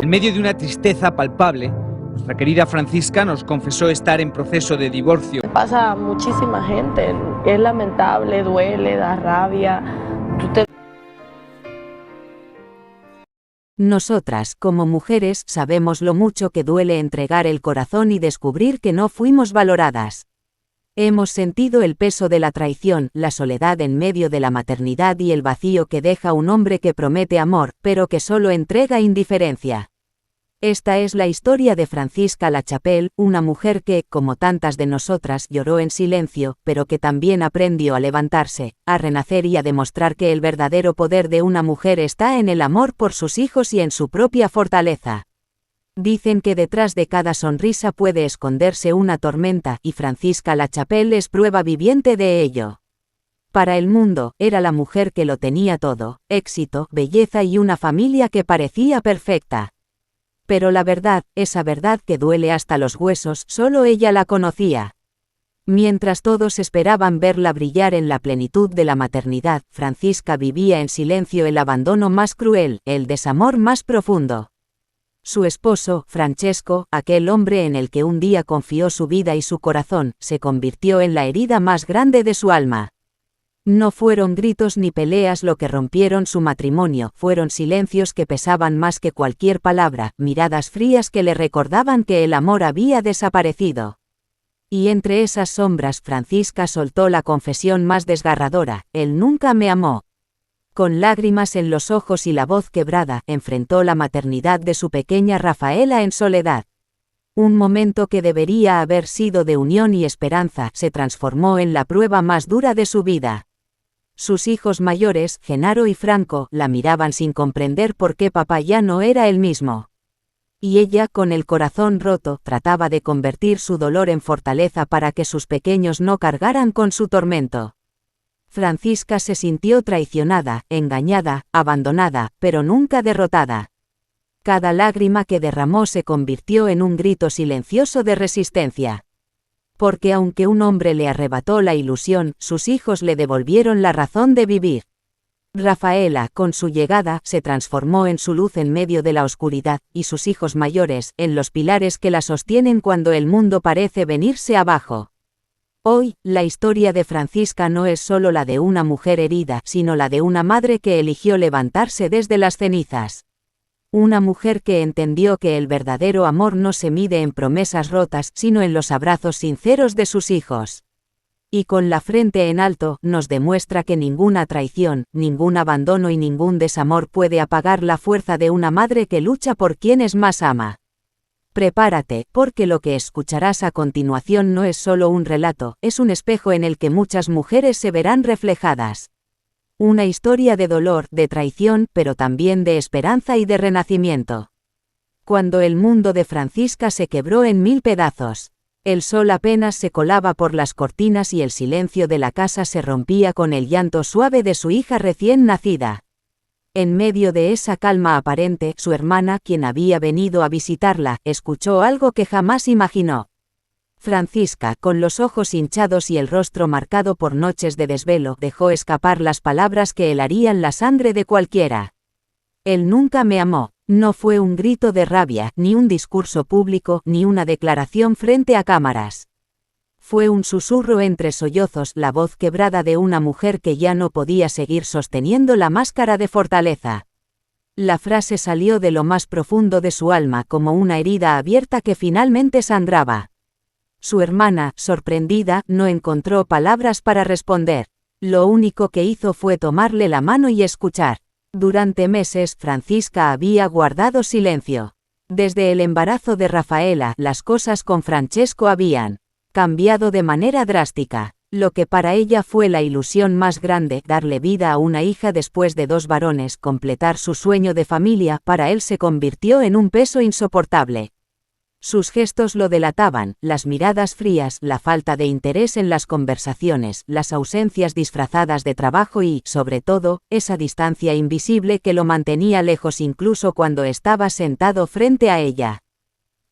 En medio de una tristeza palpable, nuestra querida Francisca nos confesó estar en proceso de divorcio. Pasa a muchísima gente, es lamentable, duele, da rabia. Nosotras, como mujeres, sabemos lo mucho que duele entregar el corazón y descubrir que no fuimos valoradas. Hemos sentido el peso de la traición, la soledad en medio de la maternidad y el vacío que deja un hombre que promete amor, pero que solo entrega indiferencia. Esta es la historia de Francisca Lachapelle, una mujer que, como tantas de nosotras, lloró en silencio, pero que también aprendió a levantarse, a renacer y a demostrar que el verdadero poder de una mujer está en el amor por sus hijos y en su propia fortaleza. Dicen que detrás de cada sonrisa puede esconderse una tormenta, y Francisca Lachapelle es prueba viviente de ello. Para el mundo, era la mujer que lo tenía todo: éxito, belleza y una familia que parecía perfecta. Pero la verdad, esa verdad que duele hasta los huesos, solo ella la conocía. Mientras todos esperaban verla brillar en la plenitud de la maternidad, Francisca vivía en silencio el abandono más cruel, el desamor más profundo. Su esposo, Francesco, aquel hombre en el que un día confió su vida y su corazón, se convirtió en la herida más grande de su alma. No fueron gritos ni peleas lo que rompieron su matrimonio, fueron silencios que pesaban más que cualquier palabra, miradas frías que le recordaban que el amor había desaparecido. Y entre esas sombras Francisca soltó la confesión más desgarradora: él nunca me amó. Con lágrimas en los ojos y la voz quebrada, enfrentó la maternidad de su pequeña Rafaela en soledad. Un momento que debería haber sido de unión y esperanza, se transformó en la prueba más dura de su vida. Sus hijos mayores, Genaro y Franco, la miraban sin comprender por qué papá ya no era el mismo. Y ella, con el corazón roto, trataba de convertir su dolor en fortaleza para que sus pequeños no cargaran con su tormento. Francisca se sintió traicionada, engañada, abandonada, pero nunca derrotada. Cada lágrima que derramó se convirtió en un grito silencioso de resistencia. Porque aunque un hombre le arrebató la ilusión, sus hijos le devolvieron la razón de vivir. Rafaela, con su llegada, se transformó en su luz en medio de la oscuridad, y sus hijos mayores, en los pilares que la sostienen cuando el mundo parece venirse abajo. Hoy, la historia de Francisca no es solo la de una mujer herida, sino la de una madre que eligió levantarse desde las cenizas. Una mujer que entendió que el verdadero amor no se mide en promesas rotas, sino en los abrazos sinceros de sus hijos. Y con la frente en alto, nos demuestra que ninguna traición, ningún abandono y ningún desamor puede apagar la fuerza de una madre que lucha por quienes más ama. Prepárate, porque lo que escucharás a continuación no es solo un relato, es un espejo en el que muchas mujeres se verán reflejadas. Una historia de dolor, de traición, pero también de esperanza y de renacimiento. Cuando el mundo de Francisca se quebró en 1000 pedazos. El sol apenas se colaba por las cortinas y el silencio de la casa se rompía con el llanto suave de su hija recién nacida. En medio de esa calma aparente, su hermana, quien había venido a visitarla, escuchó algo que jamás imaginó. Francisca, con los ojos hinchados y el rostro marcado por noches de desvelo, dejó escapar las palabras que helarían la sangre de cualquiera. Él nunca me amó. No fue un grito de rabia, ni un discurso público, ni una declaración frente a cámaras. Fue un susurro entre sollozos, la voz quebrada de una mujer que ya no podía seguir sosteniendo la máscara de fortaleza. La frase salió de lo más profundo de su alma como una herida abierta que finalmente sangraba. Su hermana, sorprendida, no encontró palabras para responder. Lo único que hizo fue tomarle la mano y escuchar. Durante meses, Francisca había guardado silencio. Desde el embarazo de Rafaela, las cosas con Francesco habían cambiado de manera drástica. Lo que para ella fue la ilusión más grande, darle vida a una hija después de 2 varones, completar su sueño de familia, para él se convirtió en un peso insoportable. Sus gestos lo delataban, las miradas frías, la falta de interés en las conversaciones, las ausencias disfrazadas de trabajo y, sobre todo, esa distancia invisible que lo mantenía lejos incluso cuando estaba sentado frente a ella.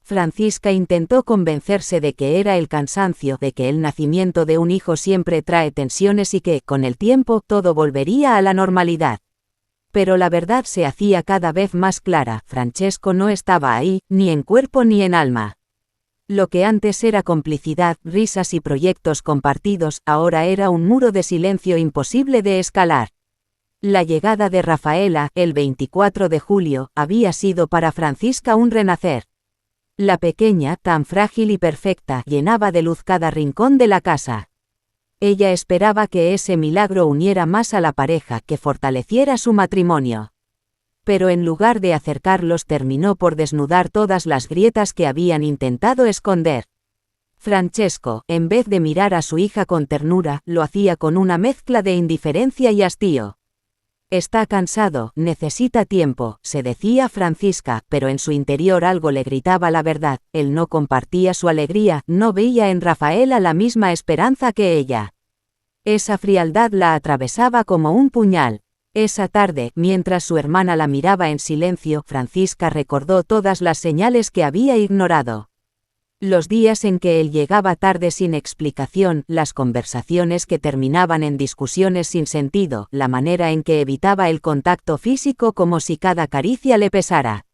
Francisca intentó convencerse de que era el cansancio, de que el nacimiento de un hijo siempre trae tensiones y que, con el tiempo, todo volvería a la normalidad. Pero la verdad se hacía cada vez más clara, Francesco no estaba ahí, ni en cuerpo ni en alma. Lo que antes era complicidad, risas y proyectos compartidos, ahora era un muro de silencio imposible de escalar. La llegada de Rafaela, el 24 de julio, había sido para Francisca un renacer. La pequeña, tan frágil y perfecta, llenaba de luz cada rincón de la casa. Ella esperaba que ese milagro uniera más a la pareja, que fortaleciera su matrimonio. Pero en lugar de acercarlos terminó por desnudar todas las grietas que habían intentado esconder. Francesco, en vez de mirar a su hija con ternura, lo hacía con una mezcla de indiferencia y hastío. Está cansado, necesita tiempo, se decía Francisca, pero en su interior algo le gritaba la verdad, él no compartía su alegría, no veía en Rafaela la misma esperanza que ella. Esa frialdad la atravesaba como un puñal. Esa tarde, mientras su hermana la miraba en silencio, Francisca recordó todas las señales que había ignorado. Los días en que él llegaba tarde sin explicación, las conversaciones que terminaban en discusiones sin sentido, la manera en que evitaba el contacto físico como si cada caricia le pesara.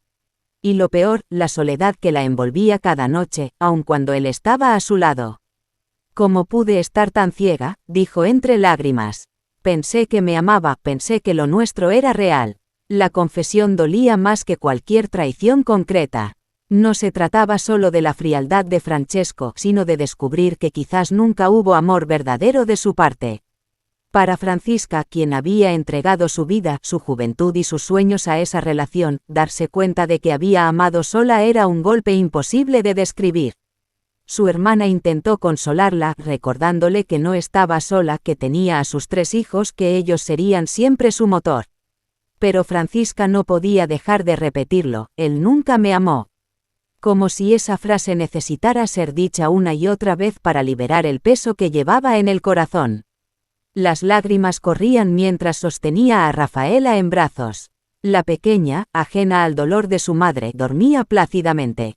Y lo peor, la soledad que la envolvía cada noche, aun cuando él estaba a su lado. «¿Cómo pude estar tan ciega?», dijo entre lágrimas. «Pensé que me amaba, pensé que lo nuestro era real». La confesión dolía más que cualquier traición concreta. No se trataba solo de la frialdad de Francesco, sino de descubrir que quizás nunca hubo amor verdadero de su parte. Para Francisca, quien había entregado su vida, su juventud y sus sueños a esa relación, darse cuenta de que había amado sola era un golpe imposible de describir. Su hermana intentó consolarla, recordándole que no estaba sola, que tenía a sus 3 hijos, que ellos serían siempre su motor. Pero Francisca no podía dejar de repetirlo, él nunca me amó. Como si esa frase necesitara ser dicha una y otra vez para liberar el peso que llevaba en el corazón. Las lágrimas corrían mientras sostenía a Rafaela en brazos. La pequeña, ajena al dolor de su madre, dormía plácidamente.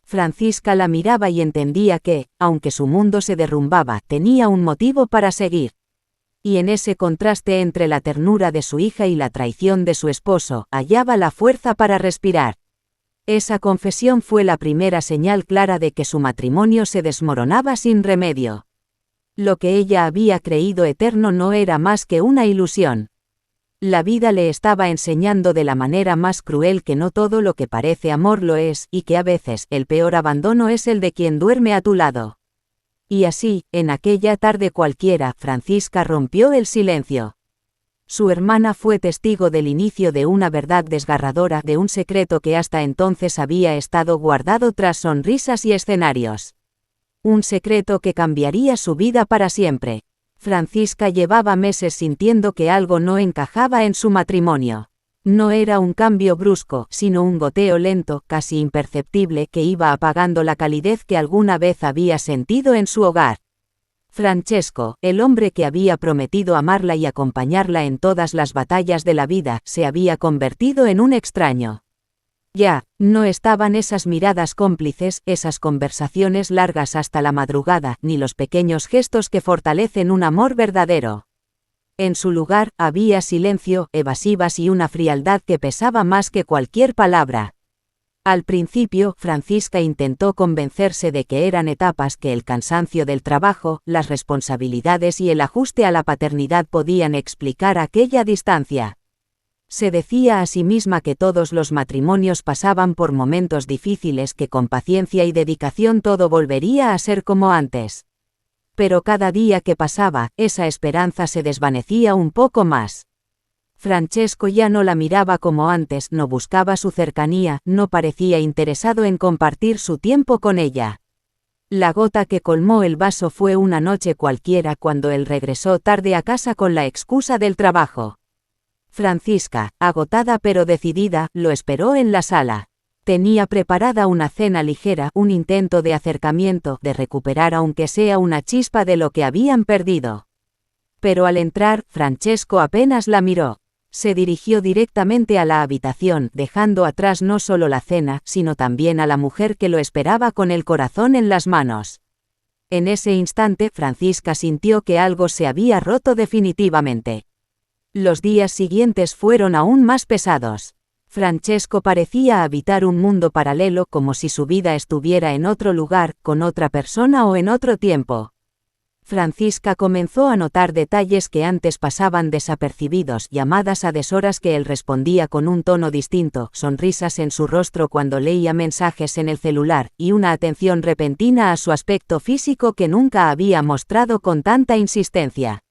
Francisca la miraba y entendía que, aunque su mundo se derrumbaba, tenía un motivo para seguir. Y en ese contraste entre la ternura de su hija y la traición de su esposo, hallaba la fuerza para respirar. Esa confesión fue la primera señal clara de que su matrimonio se desmoronaba sin remedio. Lo que ella había creído eterno no era más que una ilusión. La vida le estaba enseñando de la manera más cruel que no todo lo que parece amor lo es, y que a veces el peor abandono es el de quien duerme a tu lado. Y así, en aquella tarde cualquiera, Francisca rompió el silencio. Su hermana fue testigo del inicio de una verdad desgarradora, de un secreto que hasta entonces había estado guardado tras sonrisas y escenarios. Un secreto que cambiaría su vida para siempre. Francisca llevaba meses sintiendo que algo no encajaba en su matrimonio. No era un cambio brusco, sino un goteo lento, casi imperceptible, que iba apagando la calidez que alguna vez había sentido en su hogar. Francesco, el hombre que había prometido amarla y acompañarla en todas las batallas de la vida, se había convertido en un extraño. Ya, no estaban esas miradas cómplices, esas conversaciones largas hasta la madrugada, ni los pequeños gestos que fortalecen un amor verdadero. En su lugar, había silencio, evasivas y una frialdad que pesaba más que cualquier palabra. Al principio, Francisca intentó convencerse de que eran etapas, que el cansancio del trabajo, las responsabilidades y el ajuste a la paternidad podían explicar aquella distancia. Se decía a sí misma que todos los matrimonios pasaban por momentos difíciles, que con paciencia y dedicación todo volvería a ser como antes. Pero cada día que pasaba, esa esperanza se desvanecía un poco más. Francesco ya no la miraba como antes, no buscaba su cercanía, no parecía interesado en compartir su tiempo con ella. La gota que colmó el vaso fue una noche cualquiera cuando él regresó tarde a casa con la excusa del trabajo. Francisca, agotada pero decidida, lo esperó en la sala. Tenía preparada una cena ligera, un intento de acercamiento, de recuperar aunque sea una chispa de lo que habían perdido. Pero al entrar, Francesco apenas la miró. Se dirigió directamente a la habitación, dejando atrás no solo la cena, sino también a la mujer que lo esperaba con el corazón en las manos. En ese instante, Francisca sintió que algo se había roto definitivamente. Los días siguientes fueron aún más pesados. Francesco parecía habitar un mundo paralelo, como si su vida estuviera en otro lugar, con otra persona o en otro tiempo. Francisca comenzó a notar detalles que antes pasaban desapercibidos, llamadas a deshoras que él respondía con un tono distinto, sonrisas en su rostro cuando leía mensajes en el celular, y una atención repentina a su aspecto físico que nunca había mostrado con tanta insistencia.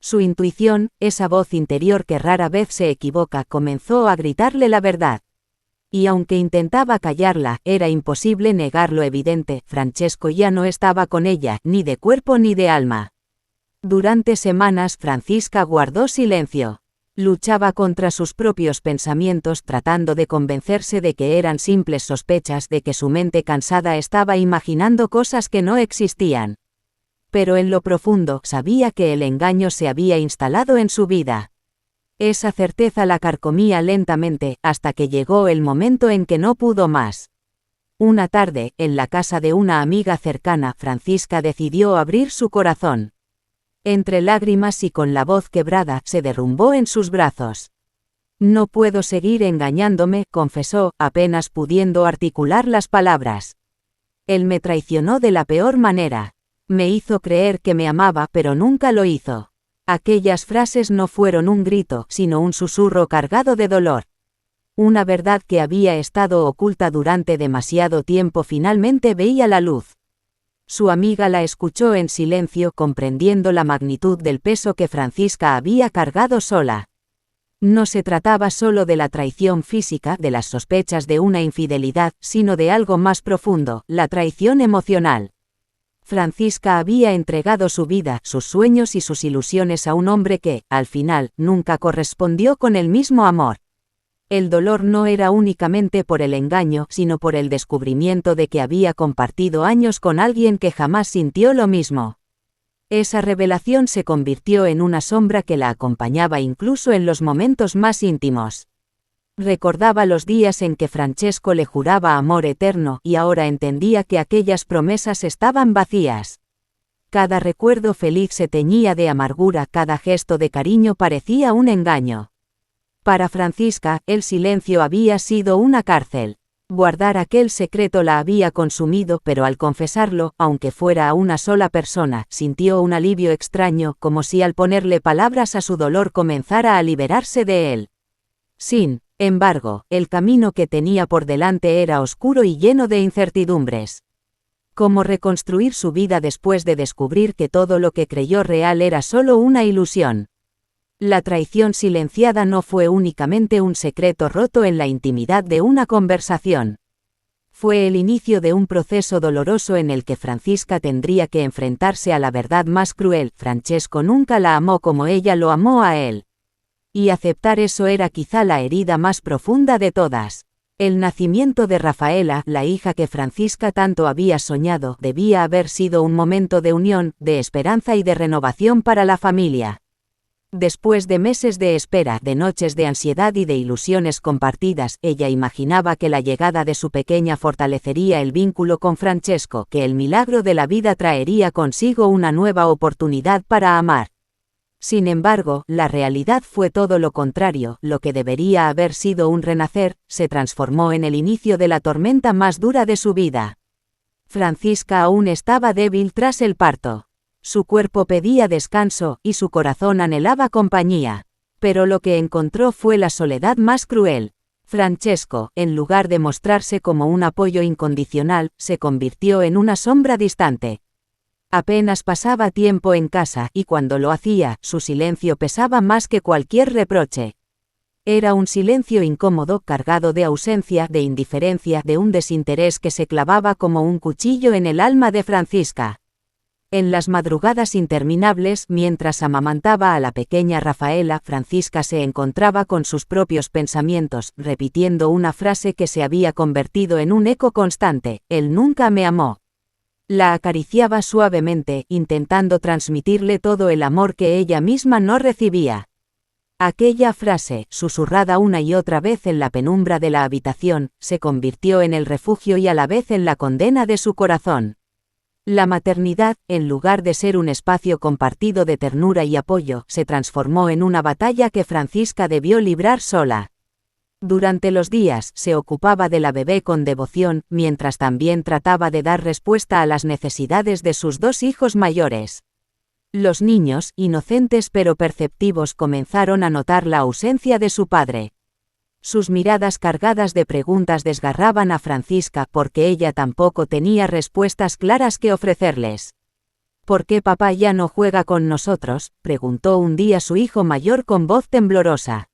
Su intuición, esa voz interior que rara vez se equivoca, comenzó a gritarle la verdad. Y aunque intentaba callarla, era imposible negar lo evidente: Francesco ya no estaba con ella, ni de cuerpo ni de alma. Durante semanas Francisca guardó silencio. Luchaba contra sus propios pensamientos, tratando de convencerse de que eran simples sospechas, de que su mente cansada estaba imaginando cosas que no existían. Pero en lo profundo, sabía que el engaño se había instalado en su vida. Esa certeza la carcomía lentamente, hasta que llegó el momento en que no pudo más. Una tarde, en la casa de una amiga cercana, Francisca decidió abrir su corazón. Entre lágrimas y con la voz quebrada, se derrumbó en sus brazos. «No puedo seguir engañándome», confesó, apenas pudiendo articular las palabras. «Él me traicionó de la peor manera. Me hizo creer que me amaba, pero nunca lo hizo». Aquellas frases no fueron un grito, sino un susurro cargado de dolor. Una verdad que había estado oculta durante demasiado tiempo finalmente veía la luz. Su amiga la escuchó en silencio, comprendiendo la magnitud del peso que Francisca había cargado sola. No se trataba solo de la traición física, de las sospechas de una infidelidad, sino de algo más profundo: la traición emocional. Francisca había entregado su vida, sus sueños y sus ilusiones a un hombre que, al final, nunca correspondió con el mismo amor. El dolor no era únicamente por el engaño, sino por el descubrimiento de que había compartido años con alguien que jamás sintió lo mismo. Esa revelación se convirtió en una sombra que la acompañaba incluso en los momentos más íntimos. Recordaba los días en que Francesco le juraba amor eterno, y ahora entendía que aquellas promesas estaban vacías. Cada recuerdo feliz se teñía de amargura, cada gesto de cariño parecía un engaño. Para Francisca, el silencio había sido una cárcel. Guardar aquel secreto la había consumido, pero al confesarlo, aunque fuera a una sola persona, sintió un alivio extraño, como si al ponerle palabras a su dolor comenzara a liberarse de él. Sin embargo, el camino que tenía por delante era oscuro y lleno de incertidumbres. ¿Cómo reconstruir su vida después de descubrir que todo lo que creyó real era solo una ilusión? La traición silenciada no fue únicamente un secreto roto en la intimidad de una conversación. Fue el inicio de un proceso doloroso en el que Francisca tendría que enfrentarse a la verdad más cruel: Francesco nunca la amó como ella lo amó a él. Y aceptar eso era quizá la herida más profunda de todas. El nacimiento de Rafaela, la hija que Francisca tanto había soñado, debía haber sido un momento de unión, de esperanza y de renovación para la familia. Después de meses de espera, de noches de ansiedad y de ilusiones compartidas, ella imaginaba que la llegada de su pequeña fortalecería el vínculo con Francesco, que el milagro de la vida traería consigo una nueva oportunidad para amar. Sin embargo, la realidad fue todo lo contrario: lo que debería haber sido un renacer, se transformó en el inicio de la tormenta más dura de su vida. Francisca aún estaba débil tras el parto. Su cuerpo pedía descanso, y su corazón anhelaba compañía. Pero lo que encontró fue la soledad más cruel. Francesco, en lugar de mostrarse como un apoyo incondicional, se convirtió en una sombra distante. Apenas pasaba tiempo en casa, y cuando lo hacía, su silencio pesaba más que cualquier reproche. Era un silencio incómodo, cargado de ausencia, de indiferencia, de un desinterés que se clavaba como un cuchillo en el alma de Francisca. En las madrugadas interminables, mientras amamantaba a la pequeña Rafaela, Francisca se encontraba con sus propios pensamientos, repitiendo una frase que se había convertido en un eco constante: «Él nunca me amó». La acariciaba suavemente, intentando transmitirle todo el amor que ella misma no recibía. Aquella frase, susurrada una y otra vez en la penumbra de la habitación, se convirtió en el refugio y a la vez en la condena de su corazón. La maternidad, en lugar de ser un espacio compartido de ternura y apoyo, se transformó en una batalla que Francisca debió librar sola. Durante los días, se ocupaba de la bebé con devoción, mientras también trataba de dar respuesta a las necesidades de sus dos hijos mayores. Los niños, inocentes pero perceptivos, comenzaron a notar la ausencia de su padre. Sus miradas cargadas de preguntas desgarraban a Francisca porque ella tampoco tenía respuestas claras que ofrecerles. ¿Por qué papá ya no juega con nosotros?, preguntó un día su hijo mayor con voz temblorosa.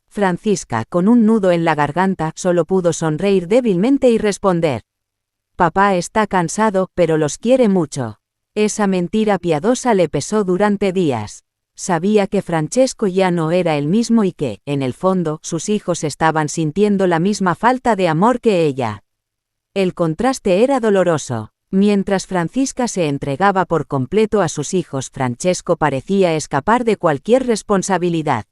Francisca, con un nudo en la garganta, solo pudo sonreír débilmente y responder: «Papá está cansado, pero los quiere mucho». Esa mentira piadosa le pesó durante días. Sabía que Francesco ya no era el mismo y que, en el fondo, sus hijos estaban sintiendo la misma falta de amor que ella. El contraste era doloroso. Mientras Francisca se entregaba por completo a sus hijos, Francesco parecía escapar de cualquier responsabilidad.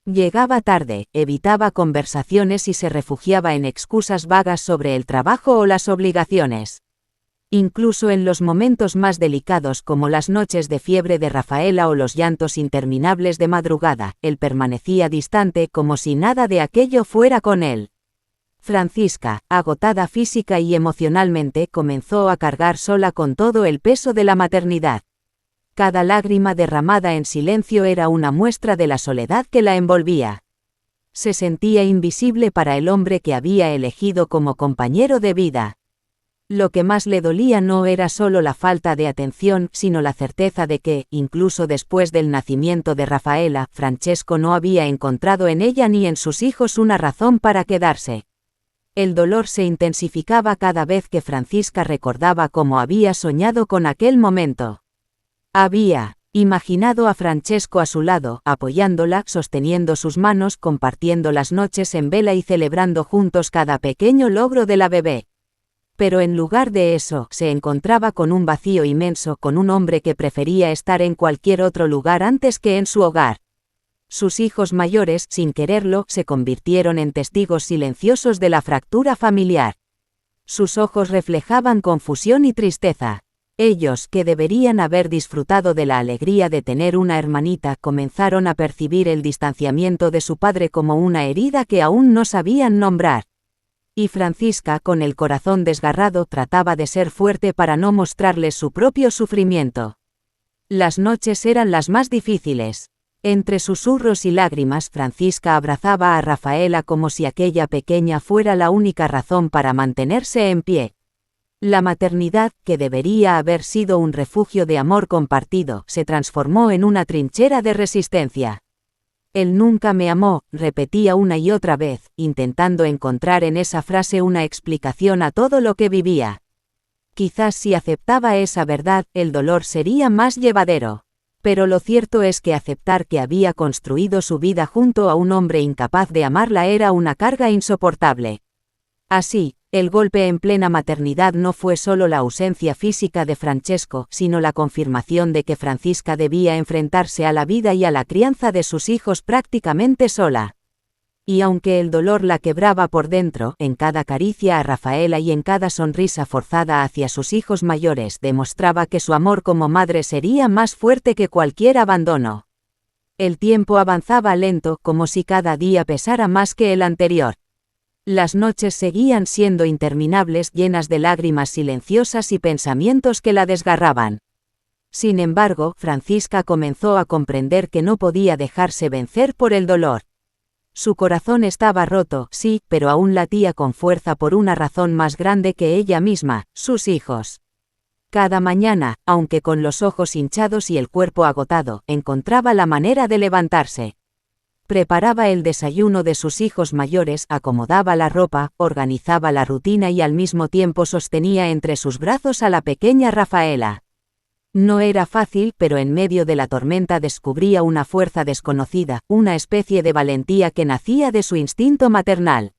Llegaba tarde, evitaba conversaciones y se refugiaba en excusas vagas sobre el trabajo o las obligaciones. Incluso en los momentos más delicados como las noches de fiebre de Rafaela o los llantos interminables de madrugada, él permanecía distante como si nada de aquello fuera con él. Francisca, agotada física y emocionalmente, comenzó a cargar sola con todo el peso de la maternidad. Cada lágrima derramada en silencio era una muestra de la soledad que la envolvía. Se sentía invisible para el hombre que había elegido como compañero de vida. Lo que más le dolía no era solo la falta de atención, sino la certeza de que, incluso después del nacimiento de Rafaela, Francesco no había encontrado en ella ni en sus hijos una razón para quedarse. El dolor se intensificaba cada vez que Francisca recordaba cómo había soñado con aquel momento. Había imaginado a Francesco a su lado, apoyándola, sosteniendo sus manos, compartiendo las noches en vela y celebrando juntos cada pequeño logro de la bebé. Pero en lugar de eso, se encontraba con un vacío inmenso, con un hombre que prefería estar en cualquier otro lugar antes que en su hogar. Sus hijos mayores, sin quererlo, se convirtieron en testigos silenciosos de la fractura familiar. Sus ojos reflejaban confusión y tristeza. Ellos, que deberían haber disfrutado de la alegría de tener una hermanita, comenzaron a percibir el distanciamiento de su padre como una herida que aún no sabían nombrar. Y Francisca, con el corazón desgarrado, trataba de ser fuerte para no mostrarles su propio sufrimiento. Las noches eran las más difíciles. Entre susurros y lágrimas, Francisca abrazaba a Rafaela como si aquella pequeña fuera la única razón para mantenerse en pie. La maternidad, que debería haber sido un refugio de amor compartido, se transformó en una trinchera de resistencia. Él nunca me amó, repetía una y otra vez, intentando encontrar en esa frase una explicación a todo lo que vivía. Quizás si aceptaba esa verdad, el dolor sería más llevadero. Pero lo cierto es que aceptar que había construido su vida junto a un hombre incapaz de amarla era una carga insoportable. Así, el golpe en plena maternidad no fue solo la ausencia física de Francesco, sino la confirmación de que Francisca debía enfrentarse a la vida y a la crianza de sus hijos prácticamente sola. Y aunque el dolor la quebraba por dentro, en cada caricia a Rafaela y en cada sonrisa forzada hacia sus hijos mayores demostraba que su amor como madre sería más fuerte que cualquier abandono. El tiempo avanzaba lento, como si cada día pesara más que el anterior. Las noches seguían siendo interminables, llenas de lágrimas silenciosas y pensamientos que la desgarraban. Sin embargo, Francisca comenzó a comprender que no podía dejarse vencer por el dolor. Su corazón estaba roto, sí, pero aún latía con fuerza por una razón más grande que ella misma, sus hijos. Cada mañana, aunque con los ojos hinchados y el cuerpo agotado, encontraba la manera de levantarse. Preparaba el desayuno de sus hijos mayores, acomodaba la ropa, organizaba la rutina y al mismo tiempo sostenía entre sus brazos a la pequeña Rafaela. No era fácil, pero en medio de la tormenta descubría una fuerza desconocida, una especie de valentía que nacía de su instinto maternal.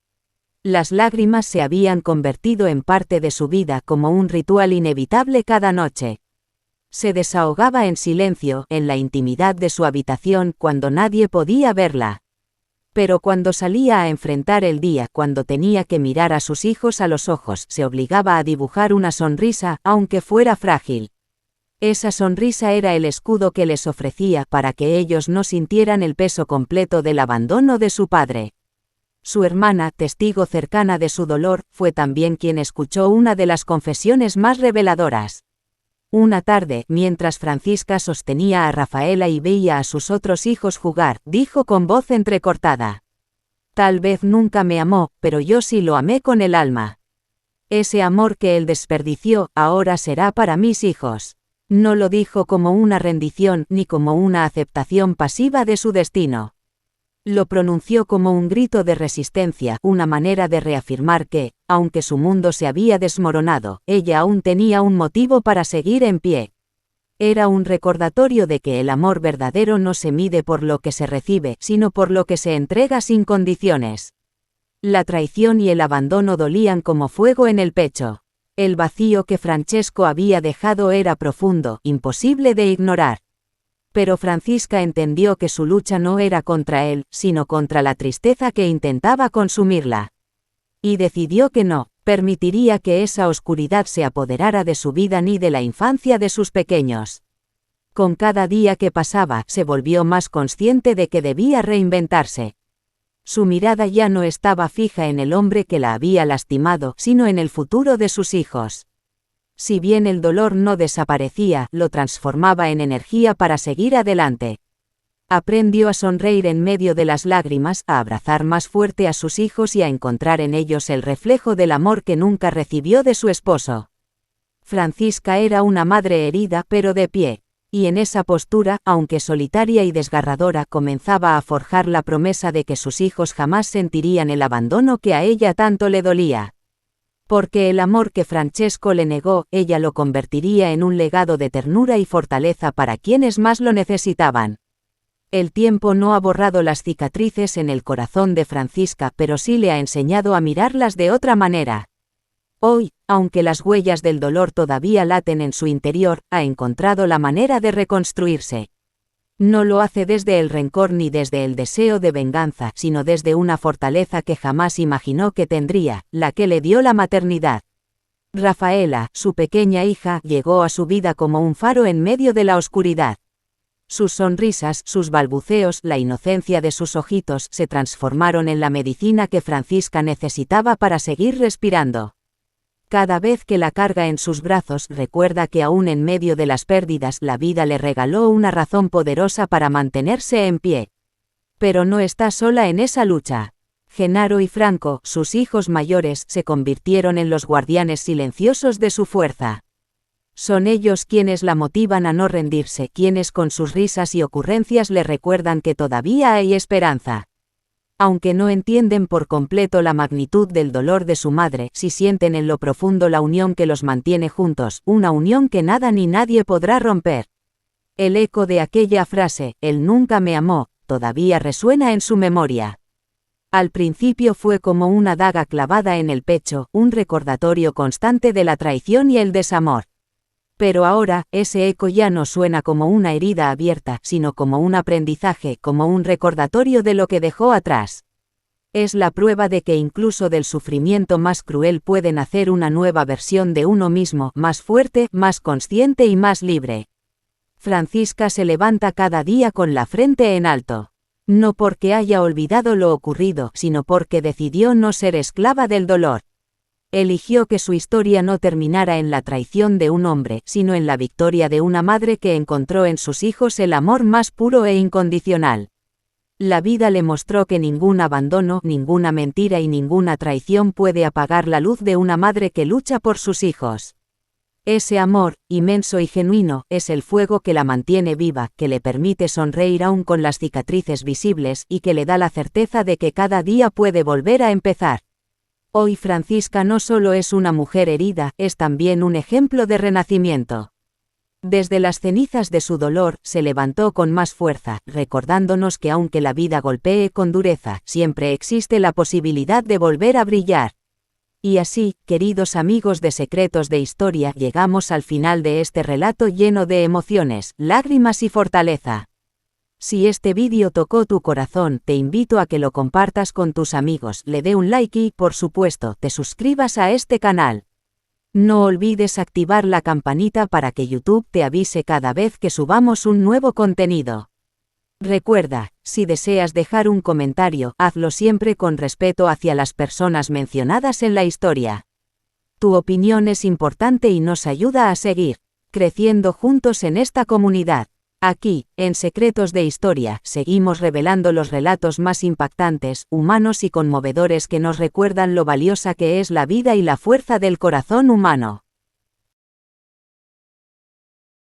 Las lágrimas se habían convertido en parte de su vida, como un ritual inevitable cada noche. Se desahogaba en silencio, en la intimidad de su habitación, cuando nadie podía verla. Pero cuando salía a enfrentar el día, cuando tenía que mirar a sus hijos a los ojos, se obligaba a dibujar una sonrisa, aunque fuera frágil. Esa sonrisa era el escudo que les ofrecía para que ellos no sintieran el peso completo del abandono de su padre. Su hermana, testigo cercana de su dolor, fue también quien escuchó una de las confesiones más reveladoras. Una tarde, mientras Francisca sostenía a Rafaela y veía a sus otros hijos jugar, dijo con voz entrecortada: «Tal vez nunca me amó, pero yo sí lo amé con el alma. Ese amor que él desperdició, ahora será para mis hijos». No lo dijo como una rendición ni como una aceptación pasiva de su destino. Lo pronunció como un grito de resistencia, una manera de reafirmar que, aunque su mundo se había desmoronado, ella aún tenía un motivo para seguir en pie. Era un recordatorio de que el amor verdadero no se mide por lo que se recibe, sino por lo que se entrega sin condiciones. La traición y el abandono dolían como fuego en el pecho. El vacío que Francesco había dejado era profundo, imposible de ignorar. Pero Francisca entendió que su lucha no era contra él, sino contra la tristeza que intentaba consumirla. Y decidió que no permitiría que esa oscuridad se apoderara de su vida ni de la infancia de sus pequeños. Con cada día que pasaba, se volvió más consciente de que debía reinventarse. Su mirada ya no estaba fija en el hombre que la había lastimado, sino en el futuro de sus hijos. Si bien el dolor no desaparecía, lo transformaba en energía para seguir adelante. Aprendió a sonreír en medio de las lágrimas, a abrazar más fuerte a sus hijos y a encontrar en ellos el reflejo del amor que nunca recibió de su esposo. Francisca era una madre herida pero de pie. Y en esa postura, aunque solitaria y desgarradora, comenzaba a forjar la promesa de que sus hijos jamás sentirían el abandono que a ella tanto le dolía. Porque el amor que Francesco le negó, ella lo convertiría en un legado de ternura y fortaleza para quienes más lo necesitaban. El tiempo no ha borrado las cicatrices en el corazón de Francisca, pero sí le ha enseñado a mirarlas de otra manera. Hoy, aunque las huellas del dolor todavía laten en su interior, ha encontrado la manera de reconstruirse. No lo hace desde el rencor ni desde el deseo de venganza, sino desde una fortaleza que jamás imaginó que tendría, la que le dio la maternidad. Rafaela, su pequeña hija, llegó a su vida como un faro en medio de la oscuridad. Sus sonrisas, sus balbuceos, la inocencia de sus ojitos se transformaron en la medicina que Francisca necesitaba para seguir respirando. Cada vez que la carga en sus brazos, recuerda que aún en medio de las pérdidas, la vida le regaló una razón poderosa para mantenerse en pie. Pero no está sola en esa lucha. Genaro y Franco, sus hijos mayores, se convirtieron en los guardianes silenciosos de su fuerza. Son ellos quienes la motivan a no rendirse, quienes con sus risas y ocurrencias le recuerdan que todavía hay esperanza. Aunque no entienden por completo la magnitud del dolor de su madre, sí sienten en lo profundo la unión que los mantiene juntos, una unión que nada ni nadie podrá romper. El eco de aquella frase, «Él nunca me amó», todavía resuena en su memoria. Al principio fue como una daga clavada en el pecho, un recordatorio constante de la traición y el desamor. Pero ahora, ese eco ya no suena como una herida abierta, sino como un aprendizaje, como un recordatorio de lo que dejó atrás. Es la prueba de que incluso del sufrimiento más cruel puede nacer una nueva versión de uno mismo, más fuerte, más consciente y más libre. Francisca se levanta cada día con la frente en alto. No porque haya olvidado lo ocurrido, sino porque decidió no ser esclava del dolor. Eligió que su historia no terminara en la traición de un hombre, sino en la victoria de una madre que encontró en sus hijos el amor más puro e incondicional. La vida le mostró que ningún abandono, ninguna mentira y ninguna traición puede apagar la luz de una madre que lucha por sus hijos. Ese amor, inmenso y genuino, es el fuego que la mantiene viva, que le permite sonreír aún con las cicatrices visibles y que le da la certeza de que cada día puede volver a empezar. Hoy Francisca no solo es una mujer herida, es también un ejemplo de renacimiento. Desde las cenizas de su dolor, se levantó con más fuerza, recordándonos que aunque la vida golpee con dureza, siempre existe la posibilidad de volver a brillar. Y así, queridos amigos de Secretos de Historia, llegamos al final de este relato lleno de emociones, lágrimas y fortaleza. Si este vídeo tocó tu corazón, te invito a que lo compartas con tus amigos, le dé un like y, por supuesto, te suscribas a este canal. No olvides activar la campanita para que YouTube te avise cada vez que subamos un nuevo contenido. Recuerda, si deseas dejar un comentario, hazlo siempre con respeto hacia las personas mencionadas en la historia. Tu opinión es importante y nos ayuda a seguir creciendo juntos en esta comunidad. Aquí, en Secretos de Historia, seguimos revelando los relatos más impactantes, humanos y conmovedores que nos recuerdan lo valiosa que es la vida y la fuerza del corazón humano.